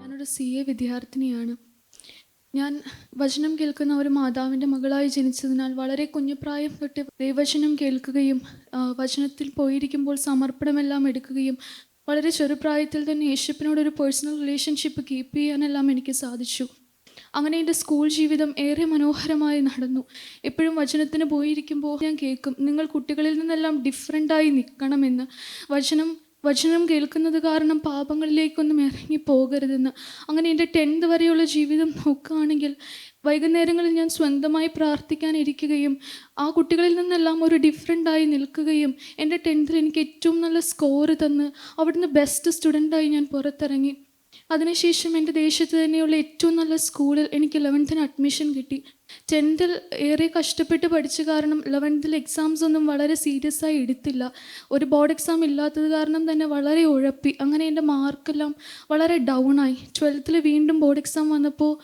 ഞാനൊരു CA വിദ്യാർത്ഥിനിയാണ്. ഞാൻ വചനം കേൾക്കുന്ന ഒരു മാതാവിൻ്റെ മകളായി ജനിച്ചതിനാൽ വളരെ കുഞ്ഞുപ്രായം തൊട്ട് ദൈവവചനം കേൾക്കുകയും വചനത്തിൽ പോയിരിക്കുമ്പോൾ സമർപ്പണമെല്ലാം എടുക്കുകയും വളരെ ചെറുപ്രായത്തിൽ തന്നെ യേശുവിനോടൊരു പേഴ്സണൽ റിലേഷൻഷിപ്പ് കീപ്പ് ചെയ്യാനെല്ലാം എനിക്ക് സാധിച്ചു. അങ്ങനെ എൻ്റെ സ്കൂൾ ജീവിതം ഏറെ മനോഹരമായി നടന്നു. എപ്പോഴും വചനത്തിന് പോയിരിക്കുമ്പോൾ ഞാൻ കേൾക്കും, നിങ്ങൾ കുട്ടികളിൽ നിന്നെല്ലാം ഡിഫറെൻ്റായി നിൽക്കണമെന്ന്. വചനം കേൾക്കുന്നത് കാരണം പാപങ്ങളിലേക്കൊന്നും ഇറങ്ങി പോകരുതെന്ന്. അങ്ങനെ എൻ്റെ 10th വരെയുള്ള ജീവിതം നോക്കുകയാണെങ്കിൽ വൈകുന്നേരങ്ങളിൽ ഞാൻ സ്വന്തമായി പ്രാർത്ഥിക്കാനിരിക്കുകയും ആ കുട്ടികളിൽ നിന്നെല്ലാം ഒരു ഡിഫറെൻ്റായി നിൽക്കുകയും എൻ്റെ 10th എനിക്ക് ഏറ്റവും നല്ല സ്കോർ തന്ന് അവിടുന്ന് ബെസ്റ്റ് സ്റ്റുഡൻ്റായി ഞാൻ പുറത്തിറങ്ങി. അതിനുശേഷം എൻ്റെ ദേശത്ത് തന്നെയുള്ള ഏറ്റവും നല്ല സ്കൂളിൽ എനിക്ക് 11th അഡ്മിഷൻ കിട്ടി. 10th ഏറെ കഷ്ടപ്പെട്ട് പഠിച്ച കാരണം 11th എക്സാംസ് ഒന്നും വളരെ സീരിയസ് ആയി എടുത്തില്ല. ഒരു ബോർഡ് എക്സാം ഇല്ലാത്തത് കാരണം തന്നെ വളരെ ഉഴപ്പി. അങ്ങനെ എൻ്റെ മാർക്കെല്ലാം വളരെ ഡൗൺ ആയി. 12th വീണ്ടും ബോർഡ് എക്സാം വന്നപ്പോൾ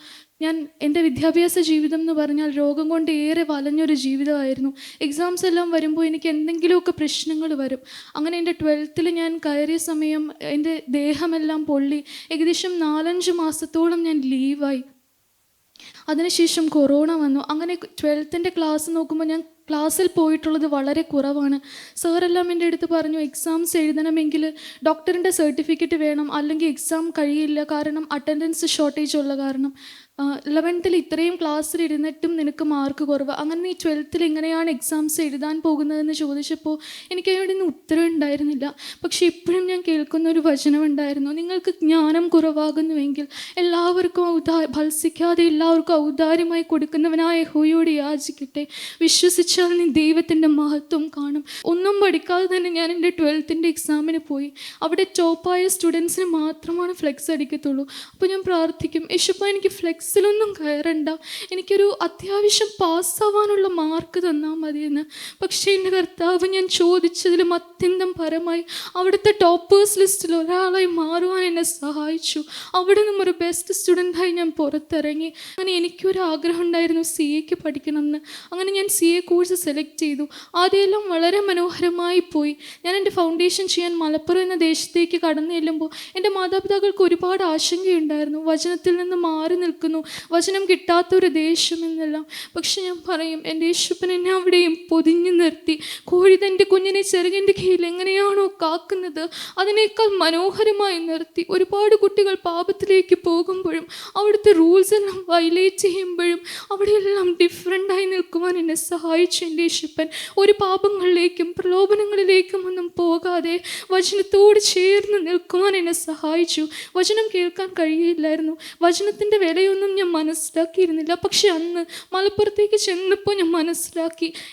എൻ്റെ വിദ്യാഭ്യാസ ജീവിതം എന്ന് പറഞ്ഞാൽ രോഗം കൊണ്ട് ഏറെ വലഞ്ഞൊരു ജീവിതമായിരുന്നു. എക്സാംസ് എല്ലാം വരുമ്പോൾ എനിക്ക് എന്തെങ്കിലുമൊക്കെ പ്രശ്നങ്ങൾ വരും. അങ്ങനെ എൻ്റെ 12th ഞാൻ കയറിയ സമയം എൻ്റെ ദേഹമെല്ലാം പൊള്ളി. ഏകദേശം 4-5 മാസത്തോളം ഞാൻ ലീവായി. അതിനുശേഷം കൊറോണ വന്നു. അങ്ങനെ 12th ക്ലാസ് നോക്കുമ്പോൾ ഞാൻ ക്ലാസ്സിൽ പോയിട്ടുള്ളത് വളരെ കുറവാണ്. സാറെല്ലാം എൻ്റെ അടുത്ത് പറഞ്ഞു, എക്സാംസ് എഴുതണമെങ്കിൽ ഡോക്ടറിൻ്റെ സർട്ടിഫിക്കറ്റ് വേണം, അല്ലെങ്കിൽ എക്സാം കഴിയില്ല, കാരണം അറ്റൻഡൻസ് ഷോർട്ടേജ് ഉള്ള കാരണം. 11th ഇത്രയും ക്ലാസ്സിൽ ഇരുന്നിട്ടും നിനക്ക് മാർക്ക് കുറവ്, അങ്ങനെ നീ 12th എങ്ങനെയാണ് എക്സാംസ് എഴുതാൻ പോകുന്നതെന്ന് ചോദിച്ചപ്പോൾ എനിക്ക് അവിടെ നിന്ന് ഉത്തരം ഉണ്ടായിരുന്നില്ല. പക്ഷേ ഇപ്പോഴും ഞാൻ കേൾക്കുന്ന ഒരു വചനമുണ്ടായിരുന്നു, നിങ്ങൾക്ക് ജ്ഞാനം കുറവാകുന്നുവെങ്കിൽ എല്ലാവർക്കും ഭത്സിക്കാതെ എല്ലാവർക്കും ഔദാര്യമായി കൊടുക്കുന്നവനായ യഹോവയോട് യാചിക്കട്ടെ, വിശ്വസിച്ചാൽ നീ ദൈവത്തിൻ്റെ മഹത്വം കാണും. ഒന്നും പഠിക്കാതെ തന്നെ ഞാൻ എൻ്റെ 12th എക്സാമിന് പോയി. അവിടെ ടോപ്പായ സ്റ്റുഡൻസിന് മാത്രമാണ് ഫ്ലെക്സ് അടിക്കത്തുള്ളൂ. അപ്പോൾ ഞാൻ പ്രാർത്ഥിക്കും, യേശുപ്പ എനിക്ക് ഫ്ലെക്സിലൊന്നും കയറണ്ട, എനിക്കൊരു അത്യാവശ്യം പാസ്സാവാനുള്ള മാർക്ക് തന്നാൽ മതിയെന്ന്. പക്ഷേ എൻ്റെ കർത്താവ് ഞാൻ ചോദിച്ചതിലും അത്യന്തം പരമായി അവിടുത്തെ ടോപ്പേഴ്സ് ലിസ്റ്റിൽ ഒരാളായി മാറുവാൻ എന്നെ സഹായിച്ചു. അവിടെ നിന്നും ഒരു ബെസ്റ്റ് സ്റ്റുഡൻ്റായി ഞാൻ പുറത്തിറങ്ങി. അങ്ങനെ എനിക്കൊരു ആഗ്രഹം ഉണ്ടായിരുന്നു CAക്ക് പഠിക്കണമെന്ന്. അങ്ങനെ ഞാൻ CA കോഴ്സ് സെലക്ട് ചെയ്തു. ആദ്യമെല്ലാം വളരെ മനോഹരമായി പോയി. ഞാൻ എൻ്റെ ഫൗണ്ടേഷൻ ചെയ്യാൻ മലപ്പുറം എന്ന ദേശത്തേക്ക് കടന്നു ചെല്ലുമ്പോൾ എൻ്റെ മാതാപിതാക്കൾക്ക് ഒരുപാട് ആശങ്കയുണ്ടായിരുന്നു. വചനത്തിൽ നിന്ന് മാറി നിൽക്കുന്നു, വചനം കിട്ടാത്തൊരു ദേശം എന്നെല്ലാം. പക്ഷെ ഞാൻ പറയും, എൻ്റെ യേശുപ്പൻ എന്നെ അവിടെയും പൊതിഞ്ഞു നിർത്തി. കോഴി തൻ്റെ കുഞ്ഞിനെ ചെറുകിൻ്റെ കീഴിൽ എങ്ങനെയാണോ കാക്കുന്നത് അതിനേക്കാൾ മനോഹരമായി നിർത്തി. ഒരുപാട് കുട്ടികൾ പാപത്തിലേക്ക് പോകുമ്പോഴും അവിടുത്തെ റൂൾസ് എല്ലാം വയലേറ്റ് ചെയ്യുമ്പോഴും അവിടെയെല്ലാം ഡിഫറെൻ്റായി നിൽക്കുവാൻ എന്നെ സഹായിച്ചു എൻ്റെ യേശുപ്പൻ. ഒരു പാപങ്ങളിലേക്കും പ്രലോഭനങ്ങളിലേക്കും ഒന്നും പോകാതെ വചനത്തോട് ചേർന്ന് നിൽക്കുവാൻ എന്നെ സഹായിച്ചു. വചനം കേൾക്കാൻ കഴിയില്ലായിരുന്നു, വചനത്തിൻ്റെ വിലയൊന്നും ഞാൻ മനസ്സിലാക്കിയിരുന്നില്ല. പക്ഷെ അന്ന് മലപ്പുറത്തേക്ക് ചെന്നപ്പോൾ ഞാൻ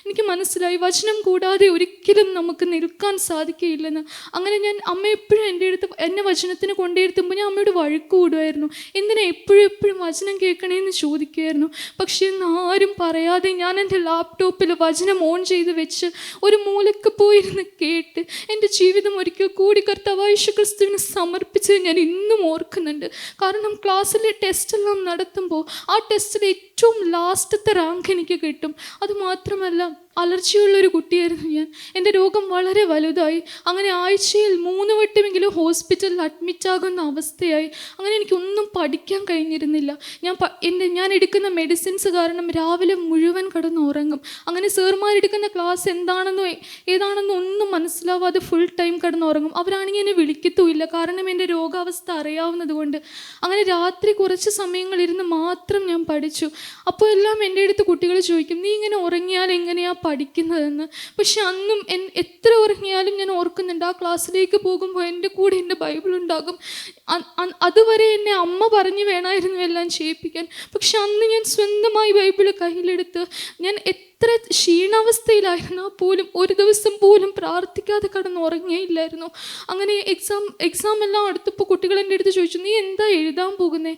എനിക്ക് മനസ്സിലായി വചനം കൂടാതെ ഒരിക്കലും നമുക്ക് നിൽക്കാൻ സാധിക്കുകയില്ലെന്ന്. അങ്ങനെ ഞാൻ അമ്മ എപ്പോഴും എന്നെ വചനത്തിന് കൊണ്ടുവരുത്തുമ്പോൾ ഞാൻ അമ്മയോട് വഴക്ക് കൂടുമായിരുന്നു. എന്തിനാ എപ്പോഴും വചനം കേൾക്കണേന്ന് ചോദിക്കുമായിരുന്നു. പക്ഷേ ആരും പറയാതെ ഞാൻ എൻ്റെ ലാപ്ടോപ്പിൽ വചനം ഓൺ ചെയ്ത് വെച്ച് ഒരു മൂലക്ക് പോയിരുന്ന് കേട്ട് എൻ്റെ ജീവിതം ഒരിക്കൽ കൂടി കർത്താവായ യേശു ക്രിസ്തുവിനെ സമർപ്പിച്ചത് ഞാൻ ഇന്നും ഓർക്കുന്നുണ്ട്. കാരണം ക്ലാസ്സിലെ ടെസ്റ്റെല്ലാം നടത്തുമ്പോൾ ആ ടെസ്റ്റിൽ ഏറ്റവും ലാസ്റ്റത്തെ റാങ്ക് എനിക്ക് കിട്ടും. അതുമാത്രമല്ല, അലർജിയുള്ളൊരു കുട്ടിയായിരുന്നു ഞാൻ. എൻ്റെ രോഗം വളരെ വലുതായി. അങ്ങനെ ആഴ്ചയിൽ 3 വട്ടമെങ്കിലും ഹോസ്പിറ്റലിൽ അഡ്മിറ്റാകുന്ന അവസ്ഥയായി. അങ്ങനെ എനിക്കൊന്നും പഠിക്കാൻ കഴിഞ്ഞിരുന്നില്ല. ഞാൻ എടുക്കുന്ന മെഡിസിൻസ് കാരണം രാവിലെ മുഴുവൻ കിടന്നുറങ്ങും. അങ്ങനെ സാർമാരെടുക്കുന്ന ക്ലാസ് ഏതാണെന്നോ ഒന്നും മനസ്സിലാവാതെ ഫുൾ ടൈം കിടന്നുറങ്ങും. അവരാണെങ്കിൽ എന്നെ വിളിക്കത്തുമില്ല, കാരണം എൻ്റെ രോഗാവസ്ഥ അറിയാവുന്നത് കൊണ്ട്. അങ്ങനെ രാത്രി കുറച്ച് സമയങ്ങളിരുന്ന് മാത്രം ഞാൻ പഠിച്ചു. അപ്പോൾ എല്ലാം എൻ്റെ അടുത്ത് കുട്ടികൾ ചോദിക്കും, നീ ഇങ്ങനെ ഉറങ്ങിയാൽ എങ്ങനെയാണ് പഠിക്കുന്നതെന്ന്. പക്ഷെ അന്നും എത്ര ഉറങ്ങിയാലും ഞാൻ ഓർക്കുന്നുണ്ട്, ആ ക്ലാസ്സിലേക്ക് പോകുമ്പോൾ എൻ്റെ കൂടെ എൻ്റെ ബൈബിൾ ഉണ്ടാകും. അതുവരെ എന്നെ അമ്മ പറഞ്ഞു വേണമായിരുന്നു എല്ലാം ചെയ്യിപ്പിക്കാൻ. പക്ഷെ അന്ന് ഞാൻ സ്വന്തമായി ബൈബിൾ കയ്യിലെടുത്ത് ഞാൻ എത്ര ക്ഷീണാവസ്ഥയിലായിരുന്നാൽ പോലും ഒരു ദിവസം പോലും പ്രാർത്ഥിക്കാതെ കടന്നുറങ്ങിയില്ലായിരുന്നു. അങ്ങനെ എക്സാം എല്ലാം അടുത്തപ്പോൾ കുട്ടികൾ എൻ്റെ അടുത്ത് ചോദിച്ചു, നീ എന്താ എഴുതാൻ പോകുന്നത്,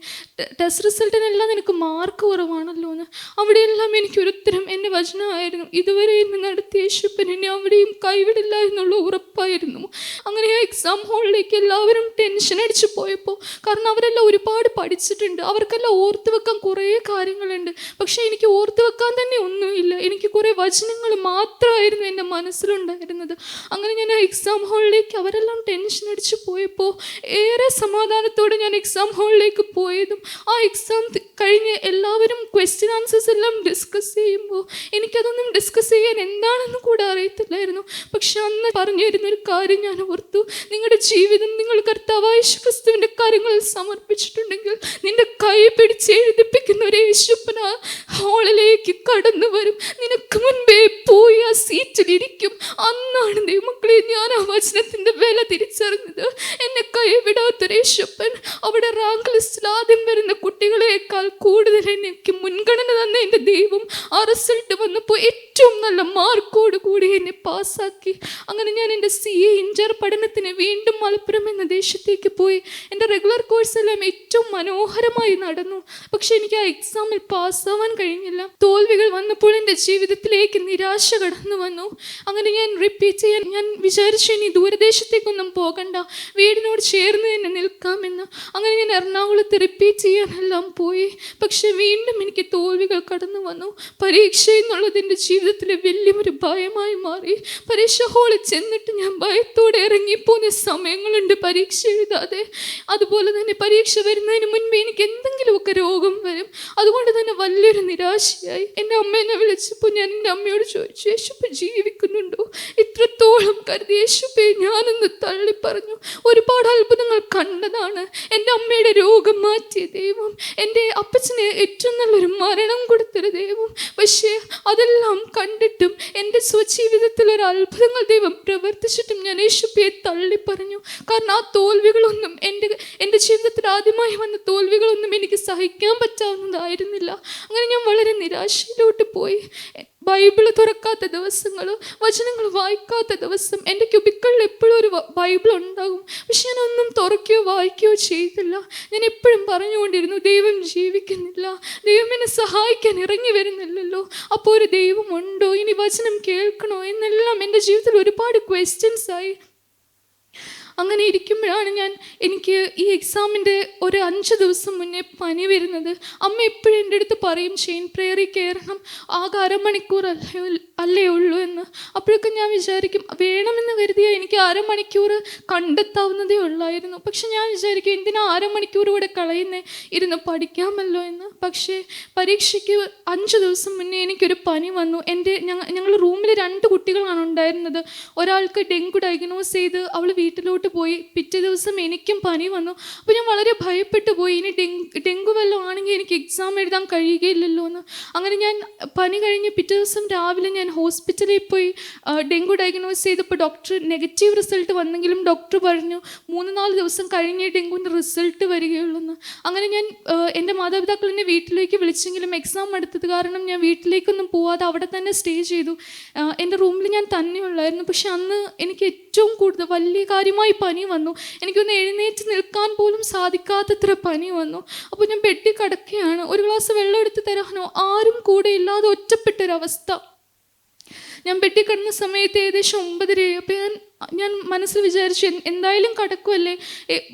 ടെസ്റ്റ് റിസൾട്ടിനെല്ലാം നിനക്ക് മാർക്ക് കുറവാണല്ലോ എന്ന്. അവിടെയെല്ലാം എനിക്കൊരു ഉത്തരം എൻ്റെ വചനമായിരുന്നു. ഇതുവരെ എന്നെ നടത്തിയ യേശുപ്പൻ എന്നെ അവിടെയും കൈവിടില്ല എന്നുള്ള ഉറപ്പായിരുന്നു. അങ്ങനെ എക്സാം ഹാളിലേക്ക് എല്ലാവരും ടെൻഷൻ അടിച്ച് പോയപ്പോൾ, കാരണം അവരെല്ലാം ഒരുപാട് പഠിച്ചിട്ടുണ്ട്, അവർക്കെല്ലാം ഓർത്ത് വെക്കാൻ കുറേ കാര്യങ്ങളുണ്ട്. പക്ഷേ എനിക്ക് ഓർത്ത് വെക്കാൻ തന്നെ ഒന്നുമില്ല. എനിക്ക് കുറേ വചനങ്ങൾ മാത്രമായിരുന്നു എൻ്റെ മനസ്സിലുണ്ടായിരുന്നത്. അങ്ങനെ ഞാൻ എക്സാം ഹാളിലേക്ക് അവരെല്ലാം ടെൻഷൻ അടിച്ച് പോയപ്പോൾ ഏറെ സമാധാനത്തോടെ ഞാൻ എക്സാം ഹാളിലേക്ക് പോയതും ആ എക്സാം കഴിഞ്ഞ് എല്ലാവരും ക്വസ്റ്റ്യൻ ആൻസേഴ്സ് എല്ലാം ഡിസ്കസ് ചെയ്യുമ്പോൾ എനിക്കതൊന്നും ഡിസ്കസ് ചെയ്യാൻ എന്താണെന്ന് കൂടെ അറിയത്തില്ലായിരുന്നു. പക്ഷെ അന്ന് പറഞ്ഞു തരുന്നൊരു കാര്യം ഞാൻ ഓർത്തു, നിങ്ങളുടെ ജീവിതം നിങ്ങൾ കർത്താവായ യേശു ക്രിസ്തുവിൻ്റെ കാര്യങ്ങളിൽ സമർപ്പിച്ചിട്ടുണ്ടെങ്കിൽ നിന്റെ കൈ പിടിച്ച് എഴുതിപ്പിക്കുന്ന ഒരു യേശുപ്പൻ ആ ഹാളിലേക്ക് കടന്നു വരും, നിനക്ക് മുൻപേ പോയി ആ സീറ്റിലിരിക്കും. അന്നാണ് ദൈവമക്കളെ ഞാൻ ആ വചനത്തിൻ്റെ വില തിരിച്ചറിഞ്ഞത്. എന്നെ കൈവിടാത്തൊരു യേശുപ്പൻ അവിടെ റാങ്ക് ലിസ്റ്റിൽ ആദ്യം വരുന്ന കുട്ടികളെക്കാൾ കൂടുതൽ എനിക്ക് മുൻഗണന തന്ന എൻ്റെ ദൈവം ആ റിസൾട്ട് വന്നപ്പോൾ ഏറ്റവും നല്ല മാർക്കോട് കൂടി എന്നെ പാസ്സാക്കി. അങ്ങനെ ഞാൻ എൻ്റെ CA ഇൻ്റർ പഠനത്തിന് വീണ്ടും മലപ്പുറം എന്ന ദേശത്തേക്ക് പോയി. എൻ്റെ റെഗുലർ കോഴ്സ് എല്ലാം ഏറ്റവും മനോഹരമായി നടന്നു. പക്ഷെ എനിക്ക് ആ എക്സാമിൽ പാസ്സാവാൻ കഴിഞ്ഞില്ല. തോൽവികൾ വന്നപ്പോൾ എൻ്റെ ജീവിതത്തിലേക്ക് നിരാശ കടന്നു വന്നു. അങ്ങനെ ഞാൻ റിപ്പീറ്റ് ചെയ്യാൻ ഞാൻ വിചാരിച്ചു, ഇനി ദൂരദേശത്തേക്കൊന്നും പോകണ്ട, വീടിനോട് ചേർന്ന് തന്നെ നിൽക്കാമെന്ന്. അങ്ങനെ ഞാൻ എറണാകുളത്ത് റിപ്പീറ്റ് ചെയ്യാനെല്ലാം പോയി. പക്ഷെ വീണ്ടും എനിക്ക് തോൽവികൾ കടന്നു വന്നു. പരീക്ഷ എന്നുള്ളത് എൻ്റെ ജീവിതത്തിലെ വലിയൊരു ഭയമായി മാറി. പരീക്ഷ ഹാളിൽ ചെന്നിട്ട് ഞാൻ ഭയത്തോടെ ഇറങ്ങിപ്പോകുന്ന സമയങ്ങളുണ്ട് പരീക്ഷ എഴുതാതെ. അതുപോലെ തന്നെ പരീക്ഷ വരുന്നതിന് മുൻപ് എനിക്ക് എന്തെങ്കിലുമൊക്കെ രോഗം വരും. അതുകൊണ്ട് തന്നെ വലിയൊരു നിരാശയായി. എൻ്റെ അമ്മേനെ വിളിച്ചപ്പോൾ ഞാൻ എൻ്റെ അമ്മയോട് ചോദിച്ചു, യേശുപ്പൻ ജീവിക്കുന്നുണ്ടോ? ഇത്രത്തോളം കരുതി യേശുപ്പെ ഞാനൊന്ന് തള്ളി പറഞ്ഞു. ഒരുപാട് അത്ഭുതങ്ങൾ കണ്ടതാണ്. എൻ്റെ അമ്മയുടെ രോഗം മാറ്റിയ ദൈവം, എൻ്റെ അപ്പച്ചന് ഏറ്റവും നല്ലൊരു മരണം കൊടുത്തൊരു ദൈവം. പക്ഷേ അതെല്ലാം കണ്ടിട്ടും എൻ്റെ സ്വജീവിതത്തിൽ ഒരു അത്ഭുതങ്ങൾ ദൈവം പ്രവർത്തിച്ചിട്ടും ഞാൻ യേശുപ്പയെ തള്ളി പറഞ്ഞു. കാരണം ആ തോൽവികളൊന്നും എൻ്റെ ജീവിതത്തിൽ ആദ്യമായി വന്ന തോൽവികളൊന്നും എനിക്ക് സഹിക്കാൻ പറ്റാവുന്നതായിരുന്നില്ല. അങ്ങനെ ഞാൻ വളരെ നിരാശയിലോട്ട് പോയി. ബൈബിള് തുറക്കാത്ത ദിവസങ്ങൾ, വചനങ്ങൾ വായിക്കാത്ത ദിവസം. എൻ്റെ ക്യൂബിക്കളിൽ എപ്പോഴും ഒരു ബൈബിൾ ഉണ്ടാകും, പക്ഷെ ഞാനൊന്നും തുറക്കുകയോ വായിക്കുകയോ ചെയ്തില്ല. ഞാൻ എപ്പോഴും പറഞ്ഞുകൊണ്ടിരുന്നു, ദൈവം ജീവിക്കുന്നില്ല, ദൈവം എന്നെ സഹായിക്കാൻ ഇറങ്ങി വരുന്നില്ലല്ലോ, അപ്പോൾ ഒരു ദൈവമുണ്ടോ, ഇനി വചനം കേൾക്കണോ എന്നെല്ലാം എൻ്റെ ജീവിതത്തിൽ ഒരുപാട് ക്വസ്റ്റ്യൻസ് ആയി. അങ്ങനെ ഇരിക്കുമ്പോഴാണ് എനിക്ക് ഈ എക്സാമിൻ്റെ ഒരു 5 ദിവസം മുന്നേ പനി വരുന്നത്. അമ്മ എപ്പോഴും എൻ്റെ അടുത്ത് പറയും, ചെയിൻ പ്രയറിൽ കയറണം, ആകെ അരമണിക്കൂർ അല്ലേ ഉള്ളൂ എന്ന്. അപ്പോഴൊക്കെ ഞാൻ വിചാരിക്കും, വേണമെന്ന് കരുതിയാൽ എനിക്ക് അരമണിക്കൂർ കണ്ടെത്താവുന്നതേ ഉള്ളായിരുന്നു. പക്ഷെ ഞാൻ വിചാരിക്കും, എന്തിനാ അരമണിക്കൂർ കൂടെ കളയുന്നേ, ഇരുന്ന് പഠിക്കാമല്ലോ എന്ന്. പക്ഷേ പരീക്ഷയ്ക്ക് 5 ദിവസം മുന്നേ എനിക്കൊരു പനി വന്നു. ഞങ്ങൾ റൂമിൽ 2 കുട്ടികളാണ് ഉണ്ടായിരുന്നത്. ഒരാൾക്ക് ഡെങ്കു ഡയഗ്നോസ് ചെയ്ത് അവൾ വീട്ടിലോട്ട് പോയി. പിറ്റേ ദിവസം എനിക്കും പനി വന്നു. അപ്പോൾ ഞാൻ വളരെ ഭയപ്പെട്ടു പോയി, ഇനി ഡെങ്കു വല്ലതും ആണെങ്കിൽ എനിക്ക് എക്സാം എഴുതാൻ കഴിയുകയില്ലല്ലോ എന്ന്. അങ്ങനെ ഞാൻ പനി കഴിഞ്ഞ് പിറ്റേ ദിവസം രാവിലെ ഞാൻ ഹോസ്പിറ്റലിൽ പോയി. ഡെങ്കു ഡയഗ്നോസ് ചെയ്തപ്പോൾ ഡോക്ടർ നെഗറ്റീവ് റിസൾട്ട് വന്നെങ്കിലും ഡോക്ടർ പറഞ്ഞു 3-4 ദിവസം കഴിഞ്ഞേ ഡെങ്കുവിൻ്റെ റിസൾട്ട് വരികയുള്ളൂ എന്ന്. അങ്ങനെ ഞാൻ എൻ്റെ മാതാപിതാക്കൾ എന്നെ വീട്ടിലേക്ക് വിളിച്ചെങ്കിലും എക്സാം എടുത്തത് കാരണം ഞാൻ വീട്ടിലേക്കൊന്നും പോവാതെ അവിടെ തന്നെ സ്റ്റേ ചെയ്തു. എൻ്റെ റൂമിൽ ഞാൻ തന്നെയുള്ളായിരുന്നു. പക്ഷെ അന്ന് എനിക്ക് ഏറ്റവും കൂടുതൽ വലിയ കാര്യമായി പനി വന്നു. എനിക്കൊന്ന് എഴുന്നേറ്റ് നിൽക്കാൻ പോലും സാധിക്കാത്തത്ര പനി വന്നു. അപ്പോൾ ഞാൻ ബെഡിൽ കിടക്കുകയാണ്. ഒരു ഗ്ലാസ് വെള്ളം എടുത്ത് തരാനോ ആരും കൂടെ ഇല്ലാതെ ഒറ്റപ്പെട്ടൊരവസ്ഥ. ഞാൻ ബെഡിൽ കിടന്ന സമയത്ത് ഏകദേശം 9:30. അപ്പോൾ ഞാൻ മനസ്സിൽ വിചാരിച്ചു, എന്തായാലും കിടക്കുമല്ലേ,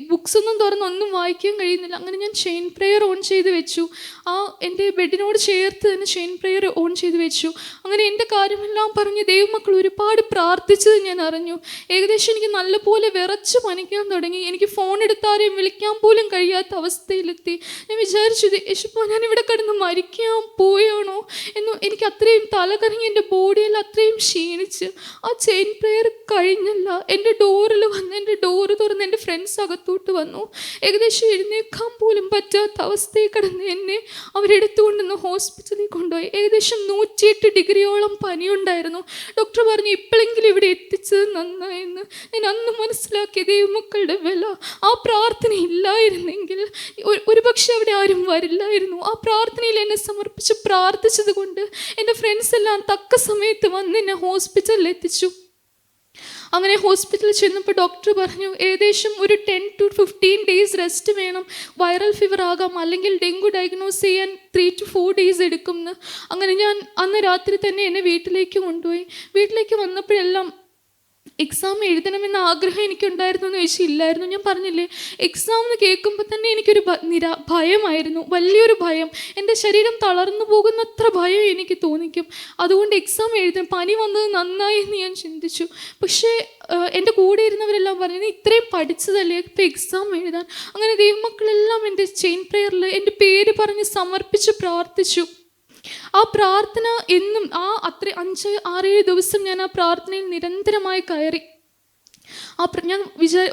ബുക്സൊന്നും തുറന്നൊന്നും വായിക്കാൻ കഴിയുന്നില്ല. അങ്ങനെ ഞാൻ ചെയിൻ പ്രെയർ ഓൺ ചെയ്ത് വെച്ചു. എൻ്റെ ബെഡിനോട് ചേർത്ത് തന്നെ ചെയിൻ പ്രെയർ ഓൺ ചെയ്ത് വെച്ചു. അങ്ങനെ എൻ്റെ കാര്യമെല്ലാം പറഞ്ഞ് ദൈവമക്കൾ ഒരുപാട് പ്രാർത്ഥിച്ചത് ഞാൻ അറിഞ്ഞു. ഏകദേശം എനിക്ക് നല്ലപോലെ വിറച്ച് പനിക്കാൻ തുടങ്ങി. എനിക്ക് ഫോൺ എടുത്താരെയും വിളിക്കാൻ പോലും കഴിയാത്ത അവസ്ഥയിലെത്തി. ഞാൻ വിചാരിച്ചു, യേശുപ്പോ ഞാനിവിടെ കിടന്ന് മരിക്കാൻ പോയാണോ എന്ന്. എനിക്ക് അത്രയും തലകറങ്ങി, എൻ്റെ ബോഡിയെല്ലാം അത്രയും ക്ഷീണിച്ച്. ആ ചെയിൻ പ്രെയർ കഴിഞ്ഞ അങ്ങനെയല്ല, എൻ്റെ ഡോറിൽ വന്ന് എൻ്റെ ഡോറ് തുറന്ന് എൻ്റെ ഫ്രണ്ട്സ് അകത്തോട്ട് വന്നു. ഏകദേശം എഴുന്നേക്കാൻ പോലും പറ്റാത്ത അവസ്ഥയിൽ കിടന്ന് എന്നെ അവരെടുത്തുകൊണ്ടുവന്ന് ഹോസ്പിറ്റലിൽ കൊണ്ടുപോയി. ഏകദേശം 108 ഡിഗ്രിയോളം പനിയുണ്ടായിരുന്നു. ഡോക്ടർ പറഞ്ഞു ഇപ്പോഴെങ്കിലും ഇവിടെ എത്തിച്ചത് നന്നായെന്ന്. ഞാൻ അന്ന് മനസ്സിലാക്കിയ ദൈവമക്കളുടെ വില. ആ പ്രാർത്ഥന ഇല്ലായിരുന്നെങ്കിൽ ഒരുപക്ഷെ അവിടെ ആരും വരില്ലായിരുന്നു. ആ പ്രാർത്ഥനയിൽ എന്നെ സമർപ്പിച്ച് പ്രാർത്ഥിച്ചത് കൊണ്ട് എൻ്റെ ഫ്രണ്ട്സ് എല്ലാം തക്ക സമയത്ത് വന്ന് എന്നെ ഹോസ്പിറ്റലിൽ എത്തിച്ചു. അങ്ങനെ ഹോസ്പിറ്റലിൽ ചെന്നപ്പോൾ ഡോക്ടർ പറഞ്ഞു ഏകദേശം ഒരു 10 to 15 ഡേയ്സ് റെസ്റ്റ് വേണം. വൈറൽ ഫീവർ ആകാം, അല്ലെങ്കിൽ ഡെങ്കു ഡയഗ്നോസ് ചെയ്യാൻ 3 to 4 ഡേയ്സ് എടുക്കുമെന്ന്. അങ്ങനെ ഞാൻ അന്ന് രാത്രി തന്നെ എന്നെ വീട്ടിലേക്ക് കൊണ്ടുപോയി. വീട്ടിലേക്ക് വന്നപ്പോഴെല്ലാം എക്സാം എഴുതണമെന്ന ആഗ്രഹം എനിക്കുണ്ടായിരുന്നു എന്ന് ചോദിച്ചാൽ ഇല്ലായിരുന്നു. ഞാൻ പറഞ്ഞില്ലേ, എക്സാം എന്ന് കേൾക്കുമ്പോൾ തന്നെ എനിക്കൊരു ഭയമായിരുന്നു, വലിയൊരു ഭയം. എൻ്റെ ശരീരം തളർന്നു പോകുന്നത്ര ഭയം എനിക്ക് തോന്നിക്കും. അതുകൊണ്ട് എക്സാം എഴുതാൻ പനി വന്നത് നന്നായി എന്ന് ഞാൻ ചിന്തിച്ചു. പക്ഷേ എൻ്റെ കൂടെ ഇരുന്നവരെല്ലാം പറഞ്ഞു ഇത്രയും പഠിച്ചതല്ലേ ഇപ്പോൾ എക്സാം എഴുതാൻ. അങ്ങനെ ദൈവമക്കളെല്ലാം എൻ്റെ ചെയിൻ പ്രയറിൽ എൻ്റെ പേര് പറഞ്ഞ് സമർപ്പിച്ച് പ്രാർത്ഥിച്ചു. ആ പ്രാർത്ഥന എന്നും അത്ര 5-6 ദിവസം ഞാൻ ആ പ്രാർത്ഥനയിൽ നിരന്തരമായി കയറി. ഞാൻ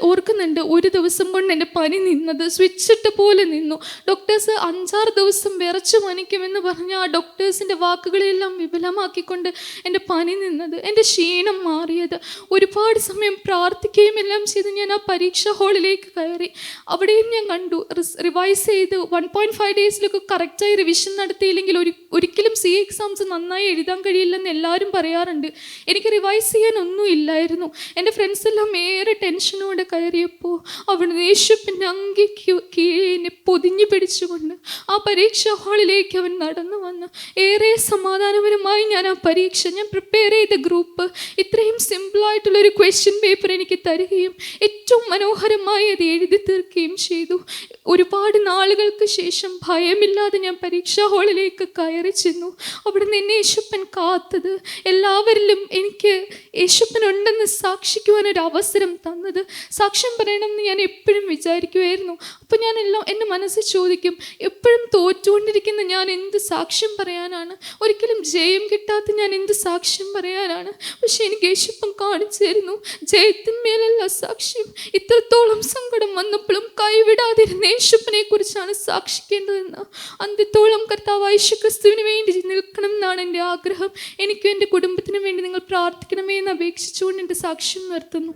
ഓർക്കുന്നുണ്ട്, ഒരു ദിവസം കൊണ്ട് എൻ്റെ പനി നിന്നത് സ്വിച്ചിട്ട പോലെ നിന്നു. ഡോക്ടേഴ്സ് 5-6 ദിവസം വിറച്ചു പനിക്കുമെന്ന് പറഞ്ഞ ആ ഡോക്ടേഴ്സിൻ്റെ വാക്കുകളെല്ലാം വിപുലമാക്കിക്കൊണ്ട് എൻ്റെ പനി നിന്നത്, എൻ്റെ ക്ഷീണം മാറിയത്. ഒരുപാട് സമയം പ്രാർത്ഥിക്കുകയും എല്ലാം ചെയ്ത് ഞാൻ ആ പരീക്ഷാ ഹാളിലേക്ക് കയറി. അവിടെയും ഞാൻ കണ്ടു റിവൈസ് ചെയ്ത് 1.5 ഡേയ്സിലൊക്കെ കറക്റ്റായി റിവിഷൻ നടത്തിയില്ലെങ്കിൽ ഒരിക്കലും CA എക്സാംസ് നന്നായി എഴുതാൻ കഴിയില്ലെന്ന് എല്ലാവരും പറയാറുണ്ട്. എനിക്ക് റിവൈസ് ചെയ്യാനൊന്നും ഇല്ലായിരുന്നു. എൻ്റെ ഫ്രണ്ട്സ് എല്ലാം ഏറെ ടെൻഷനോടെ കയറിയപ്പോൾ അവിടുന്ന് യേശുവിൻ്റെ അങ്കിക്ക് കീഴിനെ പൊതിഞ്ഞു പിടിച്ചുകൊണ്ട് ആ പരീക്ഷാ ഹാളിലേക്ക് അവൻ നടന്നു വന്ന് ഏറെ സമാധാനപരമായി ഞാൻ പ്രിപ്പയർ ചെയ്ത ഗ്രൂപ്പ് ഇത്രയും സിമ്പിളായിട്ടുള്ളൊരു ക്വസ്റ്റ്യൻ പേപ്പർ എനിക്ക് തരികയും ഏറ്റവും മനോഹരമായി അത് എഴുതി തീർക്കുകയും ചെയ്തു. ഒരുപാട് നാളുകൾക്ക് ശേഷം ഭയമില്ലാതെ ഞാൻ പരീക്ഷാ ഹാളിലേക്ക് കയറി ചെന്നു. അവിടുന്ന് എന്നെ യേശുപ്പൻ കാത്തത്, എല്ലാവരിലും എനിക്ക് യേശുപ്പനുണ്ടെന്ന് സാക്ഷിക്കുവാനൊരു അവസരം തന്നത്, സാക്ഷ്യം പറയണമെന്ന് ഞാൻ എപ്പോഴും വിചാരിക്കുമായിരുന്നു. അപ്പോൾ ഞാൻ എൻ്റെ മനസ്സിൽ ചോദിക്കും, എപ്പോഴും തോറ്റുകൊണ്ടിരിക്കുന്ന ഞാൻ എന്ത് സാക്ഷ്യം പറയാനാണ്? ഒരിക്കലും ജയം കിട്ടാത്ത ഞാൻ എന്ത് സാക്ഷ്യം പറയാനാണ്? പക്ഷെ എനിക്ക് യേശുപ്പൻ കാണിച്ചു തരുന്നു, ജയത്തിന്മേലല്ല സാക്ഷ്യം. ഇത്രത്തോളം സങ്കടം വന്നപ്പോഴും കൈവിടാതിരുന്ന യേശുപ്പനെ കുറിച്ചാണ് സാക്ഷിക്കേണ്ടതെന്ന്. അന്ത്യത്തോളം കർത്താവായ യേശുക്രിസ്തുവിന് വേണ്ടി നിൽക്കണം എന്നാണ് എൻ്റെ ആഗ്രഹം. എനിക്കും എൻ്റെ കുടുംബത്തിനും വേണ്ടി നിങ്ങൾ പ്രാർത്ഥിക്കണമേ എന്ന് അപേക്ഷിച്ചുകൊണ്ട് എൻ്റെ സാക്ഷ്യം നിർത്തുന്നു.